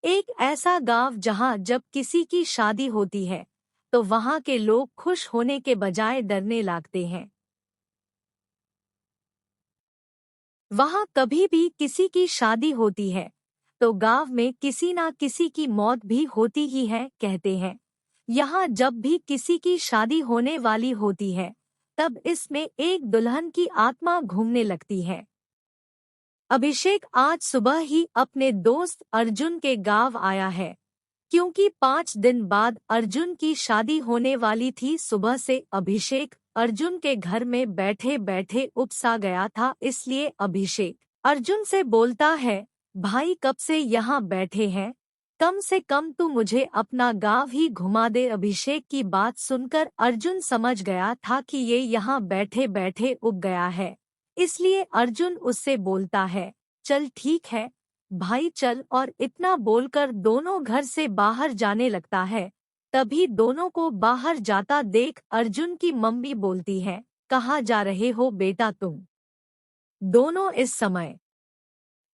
एक ऐसा गांव जहां जब किसी की शादी होती है तो वहां के लोग खुश होने के बजाय डरने लगते हैं। वहां कभी भी किसी की शादी होती है तो गांव में किसी ना किसी की मौत भी होती ही है, कहते हैं। यहाँ जब भी किसी की शादी होने वाली होती है तब इसमें एक दुल्हन की आत्मा घूमने लगती है। अभिषेक आज सुबह ही अपने दोस्त अर्जुन के गांव आया है, क्योंकि 5 दिन बाद अर्जुन की शादी होने वाली थी। सुबह से अभिषेक अर्जुन के घर में बैठे बैठे उपसा गया था, इसलिए अभिषेक अर्जुन से बोलता है, भाई कब से यहाँ बैठे हैं, कम से कम तू मुझे अपना गांव ही घुमा दे। अभिषेक की बात सुनकर अर्जुन समझ गया था कि ये यहाँ बैठे बैठे उब गया है, इसलिए अर्जुन उससे बोलता है, चल ठीक है भाई चल। और इतना बोलकर दोनों घर से बाहर जाने लगता है। तभी दोनों को बाहर जाता देख अर्जुन की मम्मी बोलती है, कहाँ जा रहे हो बेटा तुम दोनों इस समय।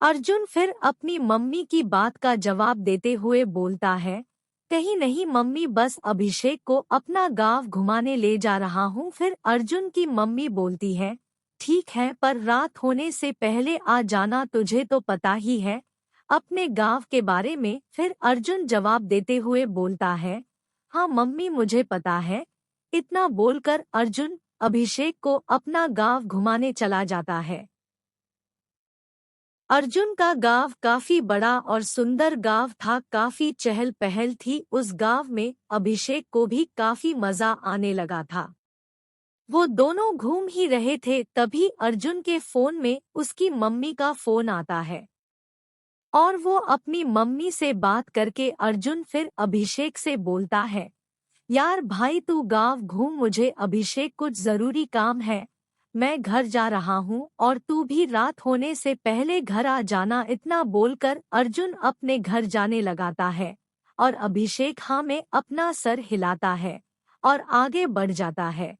अर्जुन फिर अपनी मम्मी की बात का जवाब देते हुए बोलता है, कहीं नहीं मम्मी, बस अभिषेक को अपना गांव घुमाने ले जा रहा हूँ। फिर अर्जुन की मम्मी बोलती है, ठीक है पर रात होने से पहले आ जाना, तुझे तो पता ही है अपने गांव के बारे में। फिर अर्जुन जवाब देते हुए बोलता है, हाँ मम्मी मुझे पता है। इतना बोलकर अर्जुन अभिषेक को अपना गांव घुमाने चला जाता है। अर्जुन का गांव काफी बड़ा और सुंदर गांव था, काफी चहल पहल थी उस गांव में। अभिषेक को भी काफी मजा आने लगा था। वो दोनों घूम ही रहे थे, तभी अर्जुन के फोन में उसकी मम्मी का फोन आता है और वो अपनी मम्मी से बात करके अर्जुन फिर अभिषेक से बोलता है, यार भाई तू गांव घूम, मुझे अभिषेक कुछ जरूरी काम है, मैं घर जा रहा हूँ और तू भी रात होने से पहले घर आ जाना। इतना बोलकर अर्जुन अपने घर जाने लगाता है और अभिषेक हाँ में अपना सर हिलाता है और आगे बढ़ जाता है।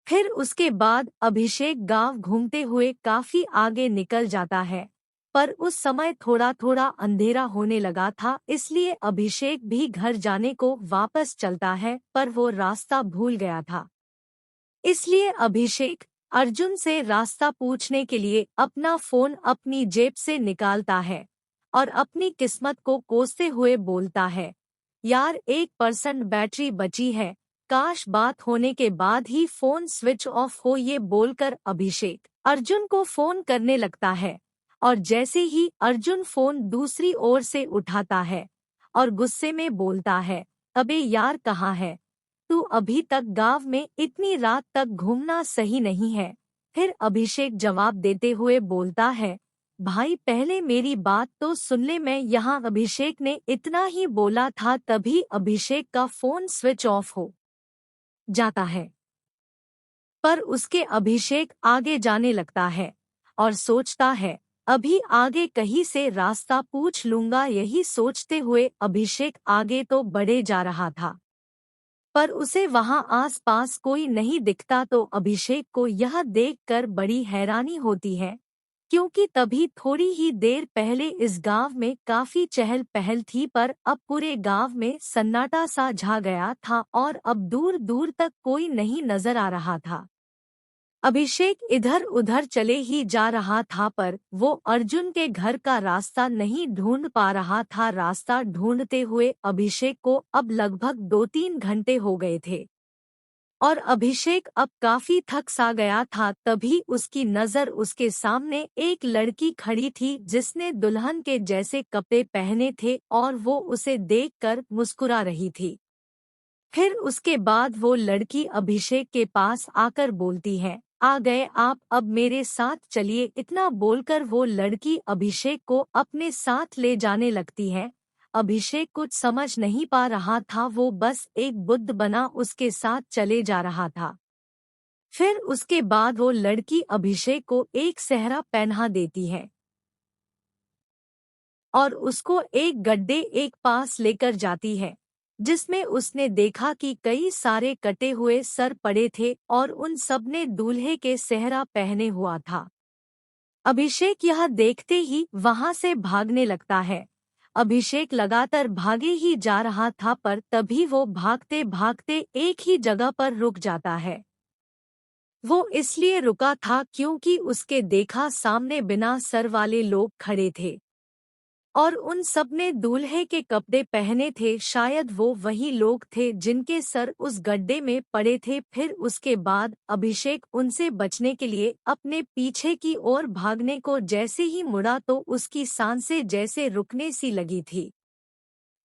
फिर उसके बाद अभिषेक गांव घूमते हुए काफी आगे निकल जाता है, पर उस समय थोड़ा थोड़ा अंधेरा होने लगा था, इसलिए अभिषेक भी घर जाने को वापस चलता है, पर वो रास्ता भूल गया था। इसलिए अभिषेक अर्जुन से रास्ता पूछने के लिए अपना फोन अपनी जेब से निकालता है और अपनी किस्मत को कोसते हुए बोलता है, यार 1% बैटरी बची है, काश बात होने के बाद ही फोन स्विच ऑफ हो। ये बोलकर अभिषेक अर्जुन को फोन करने लगता है और जैसे ही अर्जुन फोन दूसरी ओर से उठाता है और गुस्से में बोलता है, अबे यार कहाँ है तू, अभी तक गांव में इतनी रात तक घूमना सही नहीं है। फिर अभिषेक जवाब देते हुए बोलता है, भाई पहले मेरी बात तो सुन ले, मैं यहाँ। अभिषेक ने इतना ही बोला था तभी अभिषेक का फोन स्विच ऑफ हो जाता है, पर उसके अभिषेक आगे जाने लगता है और सोचता है, अभी आगे कहीं से रास्ता पूछ लूंगा। यही सोचते हुए अभिषेक आगे तो बढ़े जा रहा था, पर उसे वहां आसपास कोई नहीं दिखता। तो अभिषेक को यह देखकर बड़ी हैरानी होती है, क्योंकि तभी थोड़ी ही देर पहले इस गांव में काफी चहल पहल थी, पर अब पूरे गांव में सन्नाटा सा छा गया था और अब दूर दूर तक कोई नहीं नजर आ रहा था। अभिषेक इधर उधर चले ही जा रहा था, पर वो अर्जुन के घर का रास्ता नहीं ढूंढ पा रहा था। रास्ता ढूंढते हुए अभिषेक को अब लगभग 2-3 घंटे हो गए थे और अभिषेक अब काफी थक सा गया था। तभी उसकी नजर उसके सामने एक लड़की खड़ी थी जिसने दुल्हन के जैसे कपड़े पहने थे और वो उसे देखकर मुस्कुरा रही थी। फिर उसके बाद वो लड़की अभिषेक के पास आकर बोलती है, आ गए आप, अब मेरे साथ चलिए। इतना बोलकर वो लड़की अभिषेक को अपने साथ ले जाने लगती है। अभिषेक कुछ समझ नहीं पा रहा था, वो बस एक बुद्ध बना उसके साथ चले जा रहा था। फिर उसके बाद वो लड़की अभिषेक को एक सेहरा पहना देती है और उसको एक गड्ढे एक पास लेकर जाती है, जिसमें उसने देखा कि कई सारे कटे हुए सर पड़े थे और उन सब ने दूल्हे के सेहरा पहने हुआ था। अभिषेक यह देखते ही वहां से भागने लगता है। अभिषेक लगातार भागे ही जा रहा था, पर तभी वो भागते भागते एक ही जगह पर रुक जाता है। वो इसलिए रुका था क्योंकि उसके देखा सामने बिना सर वाले लोग खड़े थे और उन सब ने दूल्हे के कपड़े पहने थे। शायद वो वही लोग थे जिनके सर उस गड्ढे में पड़े थे। फिर उसके बाद अभिषेक उनसे बचने के लिए अपने पीछे की ओर भागने को जैसे ही मुड़ा तो उसकी सांसें जैसे रुकने सी लगी थी,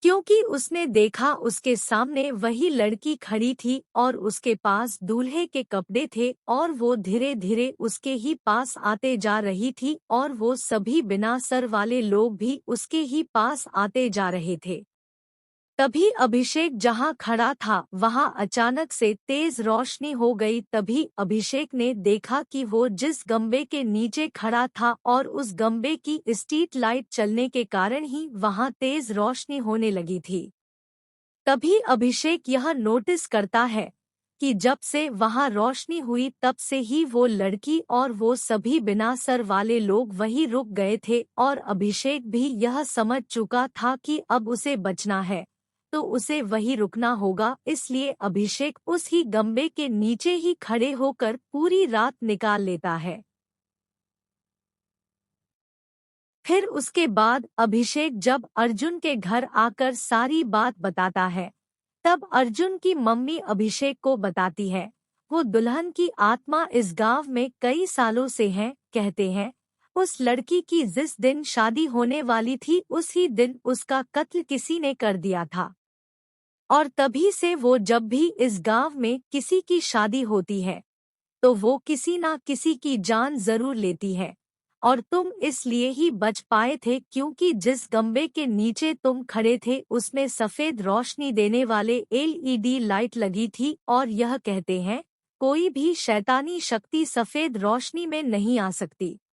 क्योंकि उसने देखा उसके सामने वही लड़की खड़ी थी और उसके पास दूल्हे के कपड़े थे और वो धीरे धीरे उसके ही पास आते जा रही थी और वो सभी बिना सर वाले लोग भी उसके ही पास आते जा रहे थे। तभी अभिषेक जहां खड़ा था वहां अचानक से तेज रोशनी हो गई। तभी अभिषेक ने देखा कि वो जिस गंबे के नीचे खड़ा था और उस गंबे की स्ट्रीट लाइट चलने के कारण ही वहां तेज रोशनी होने लगी थी। तभी अभिषेक यह नोटिस करता है कि जब से वहां रोशनी हुई तब से ही वो लड़की और वो सभी बिना सर वाले लोग वहीं रुक गए थे और अभिषेक भी यह समझ चुका था कि अब उसे बचना है तो उसे वहीं रुकना होगा। इसलिए अभिषेक उस ही गंबे के नीचे ही खड़े होकर पूरी रात निकाल लेता है। फिर उसके बाद अभिषेक जब अर्जुन के घर आकर सारी बात बताता है, तब अर्जुन की मम्मी अभिषेक को बताती है, वो दुल्हन की आत्मा इस गांव में कई सालों से है। कहते हैं उस लड़की की जिस दिन शादी होने वाली थी उसी दिन उसका कत्ल किसी ने कर दिया था और तभी से वो जब भी इस गांव में किसी की शादी होती है तो वो किसी ना किसी की जान जरूर लेती है। और तुम इसलिए ही बच पाए थे क्योंकि जिस गंबे के नीचे तुम खड़े थे उसमें सफेद रोशनी देने वाले एलईडी लाइट लगी थी और यह कहते हैं कोई भी शैतानी शक्ति सफेद रोशनी में नहीं आ सकती।